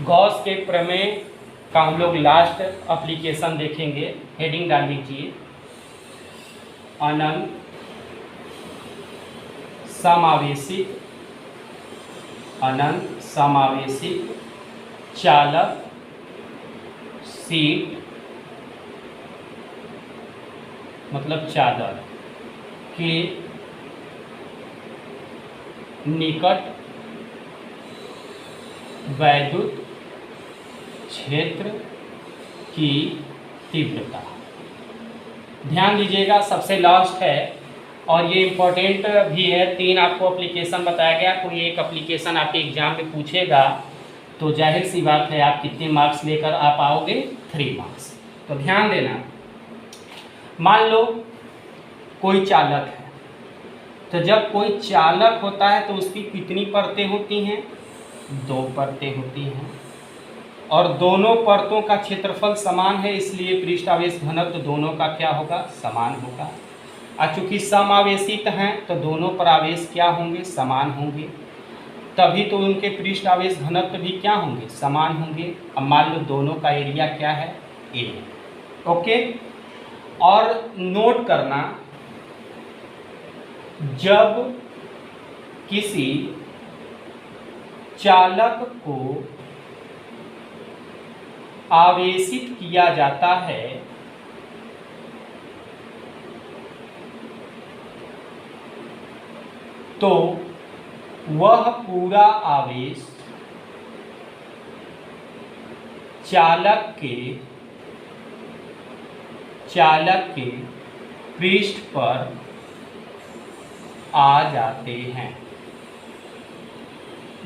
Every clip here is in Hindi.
गॉस के प्रमेय का हम लोग लास्ट एप्लीकेशन देखेंगे। हेडिंग डाल लीजिए, अनंत समावेशित चालक सीट मतलब चादर के निकट वैद्युत क्षेत्र की तीव्रता। ध्यान दीजिएगा, सबसे लास्ट है और ये इम्पोर्टेंट भी है। 3 आपको एप्लीकेशन बताया गया। कोई एक एप्लीकेशन आपके एग्जाम में पूछेगा तो जाहिर सी बात है आप कितने मार्क्स लेकर आप आओगे, 3 मार्क्स। तो ध्यान देना, मान लो कोई चालक है, तो जब कोई चालक होता है तो उसकी कितनी परतें होती हैं? 2 परतें होती हैं और दोनों परतों का क्षेत्रफल समान है, इसलिए पृष्ठ आवेश घनत्व दोनों का क्या होगा? समान होगा। और चूंकि समावेशित हैं तो दोनों पर आवेश क्या होंगे? समान होंगे, तभी तो उनके पृष्ठ आवेश घनत्व भी क्या होंगे? समान होंगे। अब मान लो दोनों का एरिया क्या है? एरिया। ओके, और नोट करना, जब किसी चालक को आवेशित किया जाता है तो वह पूरा आवेश चालक के पृष्ठ पर आ जाते हैं।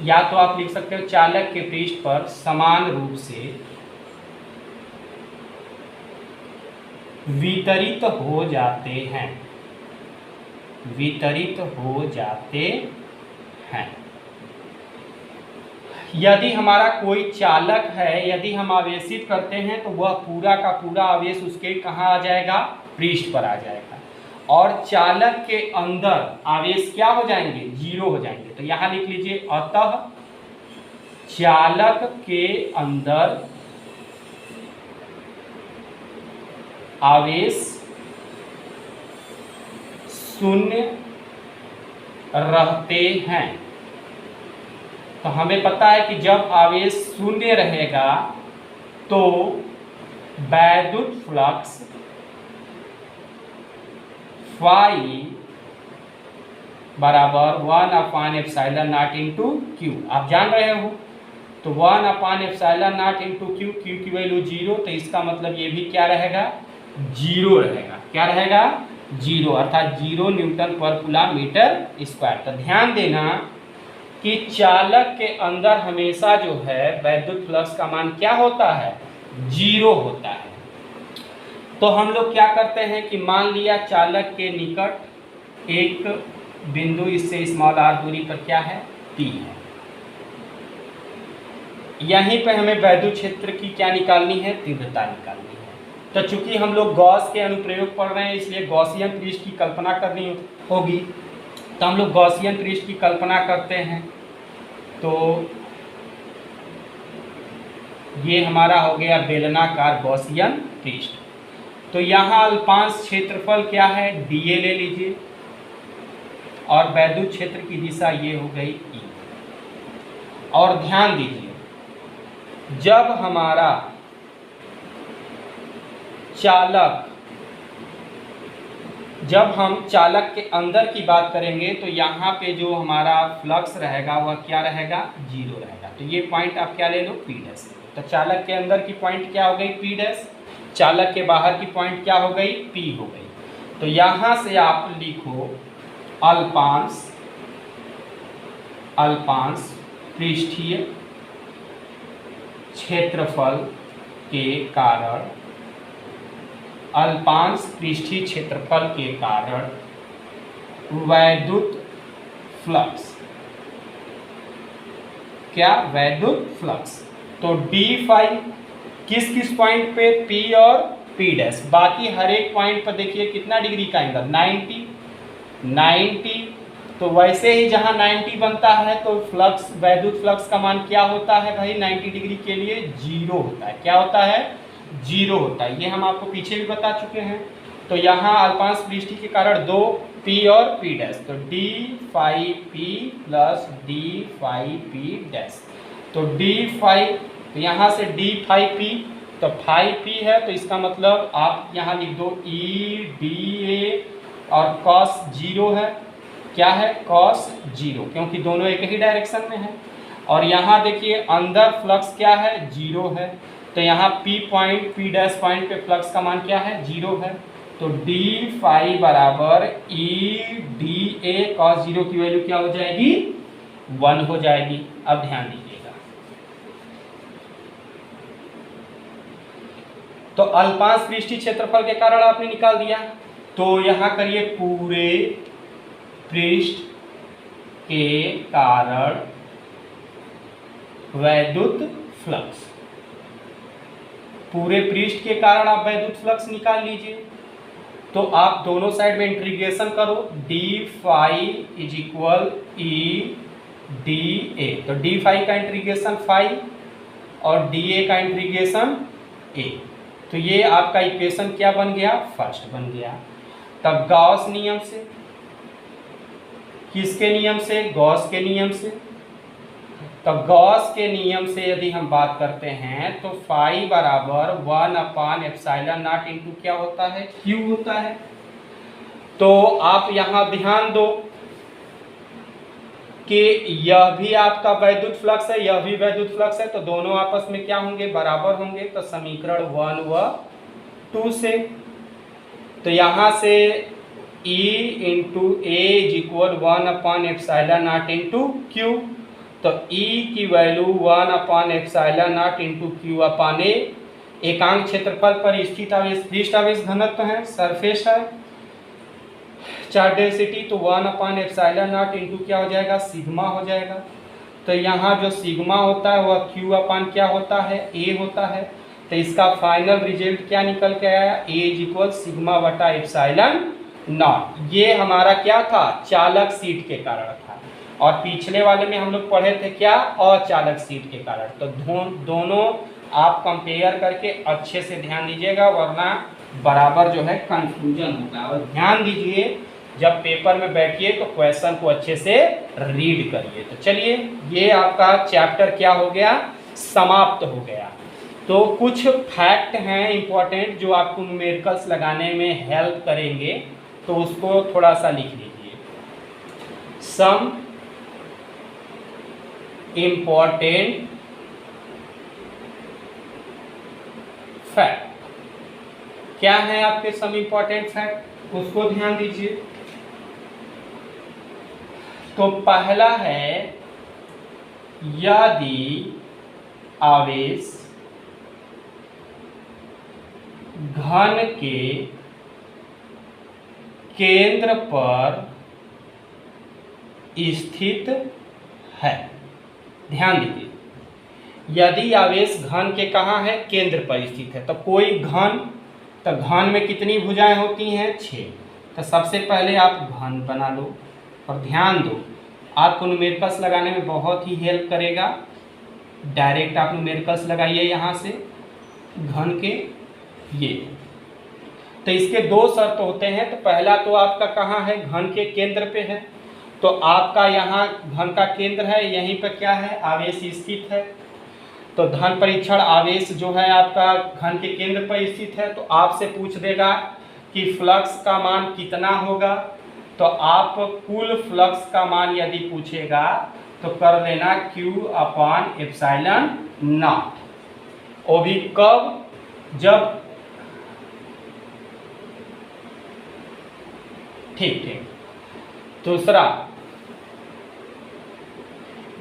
या तो आप लिख सकते हो चालक के पृष्ठ पर समान रूप से वितरित हो जाते हैं। यदि हमारा कोई चालक है, यदि हम आवेशित करते हैं तो वह पूरा का पूरा आवेश उसके कहाँ आ जाएगा? पृष्ठ पर आ जाएगा। और चालक के अंदर आवेश क्या हो जाएंगे? 0 हो जाएंगे। तो यहाँ लिख लीजिए, अतः चालक के अंदर आवेश 0 रहते हैं। तो हमें पता है कि जब आवेश 0 रहेगा तो वैद्युत फ्लक्स फाई बराबर 1/ε0 इंटू क्यू। आप जान रहे हो, तो 1/ε0 इंटू क्यू, क्यू की वैल्यू 0, तो इसका मतलब ये भी क्या रहेगा? 0 रहेगा। क्या रहेगा? 0, अर्थात 0 न्यूटन पर कूलम स्क्वायर। तो ध्यान देना कि चालक के अंदर हमेशा जो है वैद्युत फ्लक्स का मान क्या होता है? 0 होता है। तो हम लोग क्या करते हैं कि मान लिया चालक के निकट एक बिंदु, इससे स्मॉल r दूरी पर क्या है? P है। यहीं पे हमें वैद्युत क्षेत्र की क्या निकालनी है? तीव्रता निकालनी है। तो चूंकि हम लोग गॉस के अनुप्रयोग पढ़ रहे हैं, इसलिए गॉसियन पृष्ठ की कल्पना करनी होगी। तो हम लोग गॉसियन पृष्ठ की कल्पना करते हैं। तो ये हमारा हो गया बेलनाकार गॉसियन पृष्ठ। तो यहाँ अल्पांश क्षेत्रफल क्या है? dA ले लीजिए, और वैद्युत क्षेत्र की दिशा ये हो गई E। और ध्यान दीजिए, जब हमारा जब हम चालक के अंदर की बात करेंगे तो यहाँ पे जो हमारा फ्लक्स रहेगा वह क्या रहेगा? 0 रहेगा। तो ये पॉइंट आप क्या ले लो? P dash. तो चालक के अंदर की पॉइंट क्या हो गई? P dash. चालक के बाहर की पॉइंट क्या हो गई? P हो गई। तो यहाँ से आप लिखो अल्पांश पृष्ठीय क्षेत्रफल के कारण, अल्पांश पृष्ठीय क्षेत्रफल के कारण वैद्युत फ्लक्स, क्या? वैद्युत फ्लक्स। तो d फाई किस किस पॉइंट पे? P और P डैश। बाकी हर एक पॉइंट पर देखिए कितना डिग्री का एंगल? 90, तो वैसे ही जहाँ 90 बनता है तो फ्लक्स, वैद्युत फ्लक्स का मान क्या होता है भाई 90 डिग्री के लिए 0 होता है। क्या होता है? 0 होता है। ये हम आपको पीछे भी बता चुके हैं। तो यहाँ अल्पांश पृष्ठीय के कारण दो P और P डैश, तो d phi P plus d phi P dash, तो d phi, तो यहाँ से d phi P, तो phi P है तो इसका मतलब आप यहाँ लिख दो E dA और cos 0 है। क्या है? cos 0, क्योंकि दोनों एक ही डायरेक्शन में है। और यहाँ देखिए अंदर फ्लक्स क्या है? 0 है। तो यहाँ P point, P dash point पे फ्लक्स का मान क्या है? 0 है। तो d phi बराबर E dA cos 0 की वैल्यू क्या हो जाएगी? 1 हो जाएगी। अब ध्यान दीजिएगा, तो अल्पांश पृष्ठीय क्षेत्रफल के कारण आपने निकाल दिया। तो यहाँ करिए पूरे पृष्ठ के कारण वैद्युत फ्लक्स, पूरे पृष्ठ के कारण आप वैद्युत फ्लक्स निकाल लीजिए। तो आप दोनों साइड में इंटीग्रेशन करो, d phi is equal E dA, तो d phi का इंटीग्रेशन phi और dA का इंटीग्रेशन A, तो ये आपका इक्वेशन क्या बन गया? फर्स्ट बन गया। तब गॉस नियम से, किसके नियम से? गॉस के नियम से। तब गॉस के नियम से यदि हम बात करते हैं तो फाई बराबर 1/ε0 इंटू क्या होता है? Q होता है। तो आप यहाँ ध्यान दो कि यह भी आपका वैद्युत फ्लक्स है, यह भी वैद्युत फ्लक्स है, तो दोनों आपस में क्या होंगे? बराबर होंगे। तो समीकरण 1 व 2 से, तो यहाँ से E into A is equal 1/ε0 into Q, तो E की value 1/ε0 into Q upon A। एकांक क्षेत्रफल पर स्थित आवेश पृष्ठ आवेश घनत्व है, सरफेस है, चार्ज डेंसिटी, तो 1/ε0 इंटू क्या हो जाएगा? सिग्मा हो जाएगा। तो यहाँ जो सिग्मा होता है वह Q अपान क्या होता है? A होता है। तो इसका फाइनल रिजल्ट क्या निकल के आया? A इज इक्वल सिग्मा बटा ε0। ये हमारा क्या था? चालक सीट के कारण था। और पिछले वाले में हम लोग पढ़े थे क्या? अचालक सीट के कारण। तो दोनों आप कंपेयर करके अच्छे से ध्यान दीजिएगा, वरना बराबर जो है कंफ्यूजन होता है। और ध्यान दीजिए, जब पेपर में बैठिए तो क्वेश्चन को अच्छे से रीड करिए। तो चलिए, ये आपका चैप्टर क्या हो गया? समाप्त हो गया। तो कुछ फैक्ट हैं इम्पोर्टेंट जो आपको न्यूमेरिकल्स लगाने में हेल्प करेंगे, तो उसको थोड़ा सा लिख लीजिए। सम इम्पोर्टेंट फैक्ट, क्या है आपके सम इम्पोर्टेंट फैक्ट? उसको ध्यान दीजिए। तो पहला है, यदि आवेश घन के केंद्र पर स्थित है, ध्यान दीजिए, यदि आवेश घन के कहाँ है? केंद्र पर स्थित है। तो कोई घन, तो घन में कितनी भुजाएं होती हैं? 6। तो सबसे पहले आप घन बना लो, और ध्यान दो आपको न्यूमेरिकल्स लगाने में बहुत ही हेल्प करेगा। डायरेक्ट आप न्यूमेरिकल्स लगाइए यहाँ से घन के, ये तो इसके दो शर्त होते हैं। तो पहला तो आपका कहाँ है? घन के केंद्र पे है। तो आपका यहाँ घन का केंद्र है, यहीं पर क्या है? आवेश स्थित है। तो धन परीक्षण आवेश जो है आपका घन के केंद्र पर स्थित है। तो आपसे पूछ देगा कि फ्लक्स का मान कितना होगा। तो आप कुल फ्लक्स का मान यदि पूछेगा तो कर लेना Q अपान ε0। वो भी कब? जब, ठीक। दूसरा,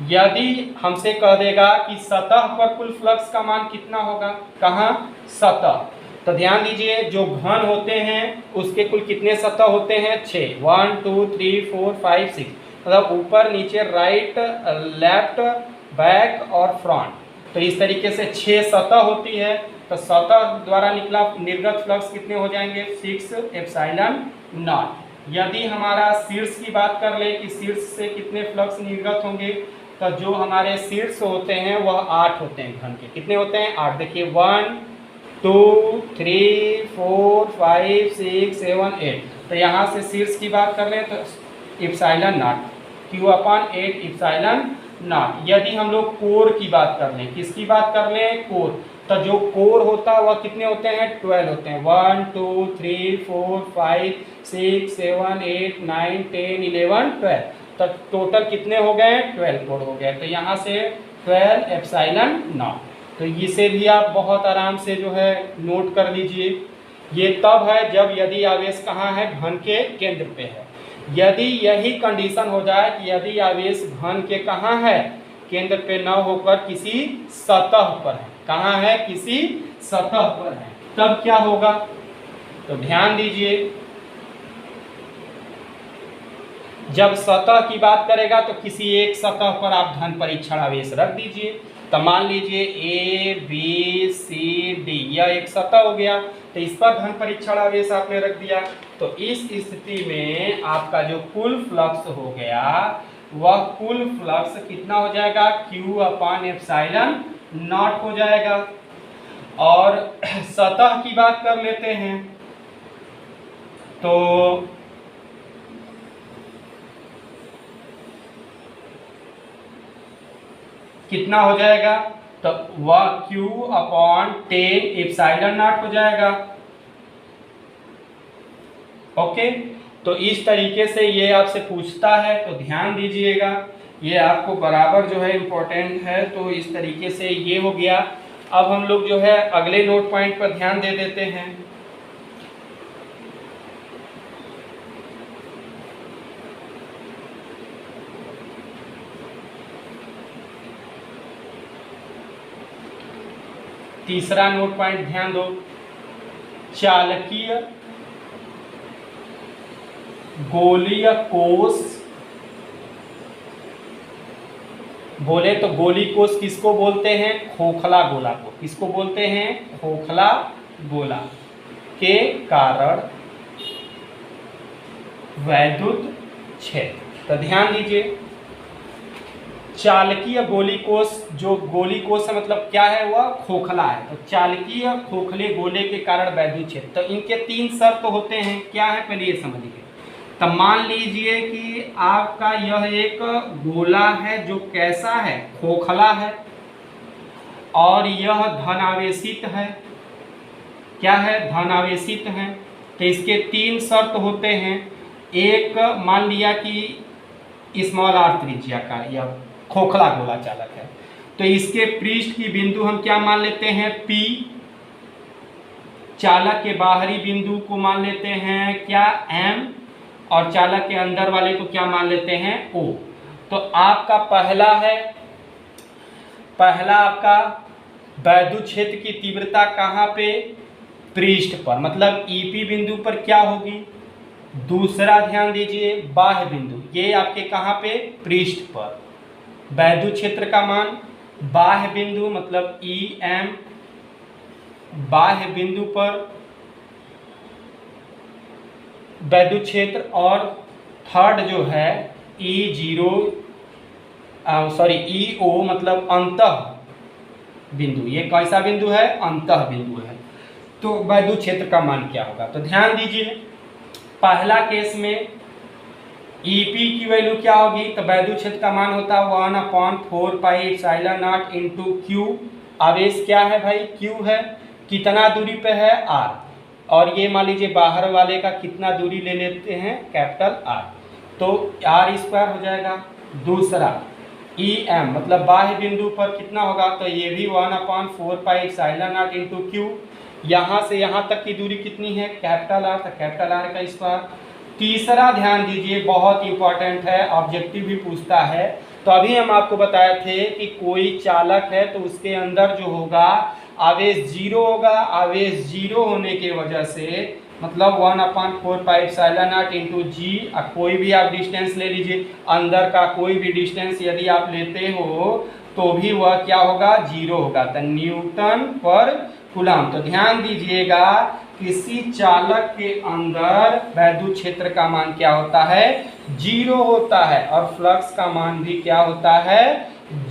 यदि हमसे कह देगा कि सतह पर कुल फ्लक्स का मान कितना होगा, कहाँ? सतह। तो ध्यान दीजिए, जो घन होते हैं उसके कुल कितने सतह होते हैं? 6। 1 2 3 4 5 6, मतलब ऊपर नीचे राइट लेफ्ट बैक और फ्रंट। तो इस तरीके से 6 सतह होती है। तो सतह द्वारा निकला निर्गत फ्लक्स कितने हो जाएंगे? 6 ε0। यदि हमारा शीर्ष की बात कर ले कि शीर्ष से कितने फ्लक्स निर्गत होंगे, तो जो हमारे शीर्ष होते हैं वह 8 होते हैं घन के। कितने होते हैं? 8। देखिए 1 2 3 4 5 6 7 8। तो यहाँ से शीर्ष की बात कर लें तो epsilon not Q/8 epsilon not. यदि हम लोग कोर की बात कर लें, किसकी बात कर लें? कोर। तो जो कोर होता है वह कितने होते हैं? 12 होते हैं। 1 2 3 4 5 6 7 8 9 10 11 12। तो टोटल कितने हो गए? 12 कोर हो गए। तो यहाँ से 12 एप्सिलॉन नॉट। तो इसे भी आप बहुत आराम से जो है नोट कर लीजिए। ये तब है जब यदि आवेश कहाँ है? घन के केंद्र पे है। यदि यही कंडीशन हो जाए कि यदि आवेश घन के कहाँ है? केंद्र पे न होकर किसी सतह पर है। कहाँ है? किसी सतह पर है। तब क्या होगा? तो ध्यान दीजिए, जब सतह की बात करेगा तो किसी एक सतह पर आप धन परीक्षण आवेश रख दीजिए। तो मान लीजिए ABCD यह एक सतह हो गया, तो इस पर धन परीक्षण आवेश आपने रख दिया। तो इस स्थिति में आपका जो कुल फ्लक्स हो गया वह कुल फ्लक्स कितना हो जाएगा? Q/एप्सिलॉन नॉट हो जाएगा। और सतह की बात कर लेते हैं तो कितना हो जाएगा? तो वह Q/10 इप्सिलॉन नॉट हो जाएगा। ओके, तो इस तरीके से ये आपसे पूछता है, तो ध्यान दीजिएगा, ये आपको बराबर जो है इम्पोर्टेंट है। तो इस तरीके से ये हो गया। अब हम लोग जो है अगले नोट पॉइंट पर ध्यान दे देते हैं। तीसरा नोट पॉइंट ध्यान दो, चालकीय गोलीय कोष। बोले तो गोली कोष किसको बोलते हैं? खोखला गोला को। किसको बोलते हैं? खोखला गोला के कारण वैद्युत क्षेत्र। तो ध्यान दीजिए, चालकीय गोली कोष, जो गोली कोष है मतलब क्या है? वह खोखला है। तो चालकीय खोखले गोले के कारण वैद्युत क्षेत्र, तो इनके 3 शर्त होते हैं। क्या है? पहले ये समझिए। तो मान लीजिए कि आपका यह एक गोला है जो कैसा है? खोखला है, और यह धनावेशित है। क्या है? धनावेशित है। तो इसके 3 शर्त होते हैं। एक, मान लिया कि स्मॉल r त्रिज्या का यह खोखला गोला चालक है, तो इसके पृष्ठ की बिंदु हम क्या मान लेते हैं? P। चालक के बाहरी बिंदु को मान लेते हैं क्या? M। और चालक के अंदर वाले को क्या मान लेते हैं? O। तो आपका पहला आपका वैद्युत क्षेत्र की तीव्रता कहाँ पे? पृष्ठ पर, मतलब EP बिंदु पर क्या होगी? दूसरा ध्यान दीजिए, बाह्य बिंदु, ये आपके कहाँ पे? पृष्ठ पर। वैद्युत क्षेत्र का मान बाह्य बिंदु मतलब EM, बाह्य बिंदु पर वैद्युत क्षेत्र। और थर्ड जो है EO मतलब अंतः बिंदु। ये कैसा बिंदु है? अंतः बिंदु है। तो वैद्युत क्षेत्र का मान क्या होगा? तो ध्यान दीजिए, पहला केस में EP की वैल्यू क्या होगी? तो वैद्युत क्षेत्र का मान होता है 1/4 pi epsilon not into Q। आवेश क्या है भाई? Q है। कितना दूरी पे है? R। और ये मान लीजिए बाहर वाले का कितना दूरी ले लेते हैं? Capital R। तो R² हो जाएगा। दूसरा EM मतलब बाह्य बिंदु पर कितना होगा? तो ये भी 1/4 pi epsilon not into Q। यहाँ से यहाँ तक की दूरी कितनी है? Capital R। तो कैपिटल R का स्क्वायर। तीसरा ध्यान दीजिए, बहुत इंपॉर्टेंट है, ऑब्जेक्टिव भी पूछता है। तो अभी हम आपको बताए थे कि कोई चालक है तो उसके अंदर जो होगा आवेश 0 होगा। आवेश 0 होने के वजह से मतलब 1/4 pi epsilon not into G। कोई भी आप डिस्टेंस ले लीजिए, अंदर का कोई भी डिस्टेंस यदि आप लेते हो तो भी वह क्या होगा? 0 होगा। तो न्यूटन पर कूलम। तो ध्यान दीजिएगा किसी चालक के अंदर वैद्युत क्षेत्र का मान क्या होता है, 0 होता है, और फ्लक्स का मान भी क्या होता है,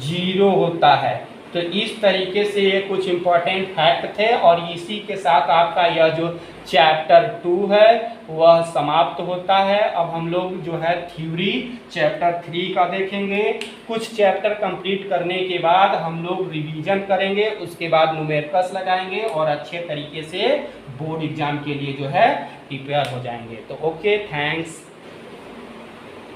0 होता है। तो इस तरीके से ये कुछ इंपॉर्टेंट फैक्ट थे, और इसी के साथ आपका यह जो चैप्टर 2 है वह समाप्त होता है। अब हम लोग जो है थ्योरी चैप्टर 3 का देखेंगे। कुछ चैप्टर कंप्लीट करने के बाद हम लोग रिवीजन करेंगे, उसके बाद न्यूमेरिकल्स लगाएंगे और अच्छे तरीके से बोर्ड एग्जाम के लिए जो है प्रिपेयर हो जाएंगे। तो ओके, थैंक्स।